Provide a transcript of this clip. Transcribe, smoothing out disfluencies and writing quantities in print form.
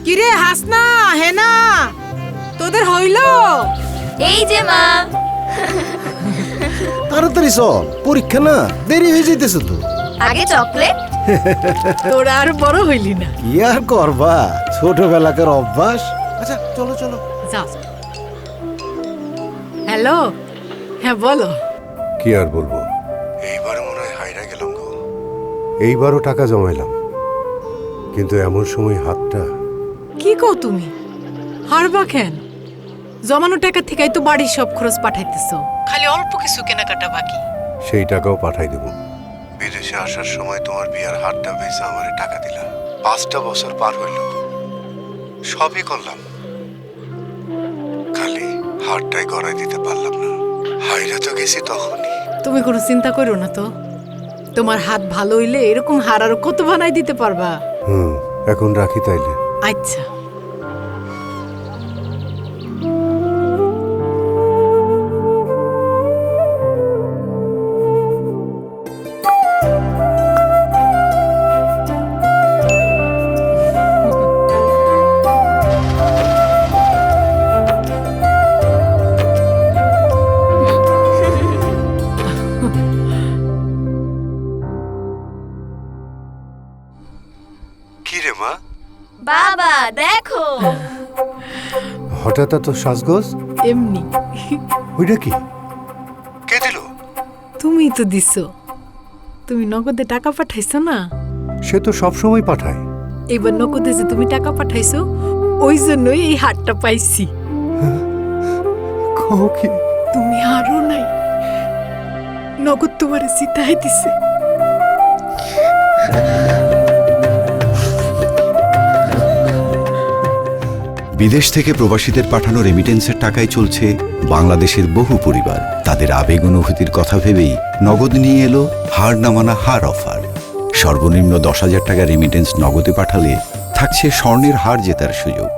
কিরে হাসনা হেনা তোদের হইল? এই যে মা। তাড়াতাড়ি চল, পরীক্ষা না, দেরি হয়ে যাইতেছে তো। আগে চকলেট। তোরা আর বড় হইলি না। কি আর করবা, ছোটবেলাকার অভ্যাস। আচ্ছা চলো চলো। যাও। হ্যালো, হ্যাঁ বলো। কি আর বলবো, এইবারও মনে হয় হাইরা গেলাম গো। এইবারও টাকা জমাইলাম, কিন্তু এমন সময় হাতটা। কি কও তুমি? হারবা কেন? জমানো টাকা থেকেই তো বাড়ির সব খরচ পাঠাইতেছো, খালি অল্প কিছু কেনাকাটা বাকি। সেই টাকাও পাঠাই দেব। বিদেশে আসার সময় তোমার বিয়ার হাতটা বেচে আমারে টাকা দিলা। 5টা বছর পার হইল, সবই করলাম, খালি হাতটাই গড়াই দিতে পারলাম না। হাইরা তো গেছি তখনই। তুমি কোনো চিন্তা করো না তো, তোমার হাত ভালো হইলে এরকম হার আরো কত বানাই দিতে পারবা। এখন রাখি তাইলে। আচ্ছা। কি রে মা? বাবা দেখো। হঠাৎ এত সাজগোজ? এমনি। ওইটা কি? কে দিল? তুমি তো দিছো। তুমি নগদে টাকা পাঠাইছো না? সে তো সব সময় পাঠায়। এবার নগদে যে তুমি টাকা পাঠাইছো, ওই জন্যই এই হারটা পাইছি। কও কি? তুমি হারো নাই, নগদ তোমারে জিতাই দিছে। বিদেশ থেকে প্রবাসীদের পাঠানো রেমিটেন্সের টাকায় চলছে বাংলাদেশের বহু পরিবার। তাদের আবেগ অনুভূতির কথা ভেবেই নগদ নিয়ে এলো হার না মানা হার অফার। সর্বনিম্ন 10,000 টাকা রেমিটেন্স নগদে পাঠালে থাকছে স্বর্ণের হার জেতার সুযোগ।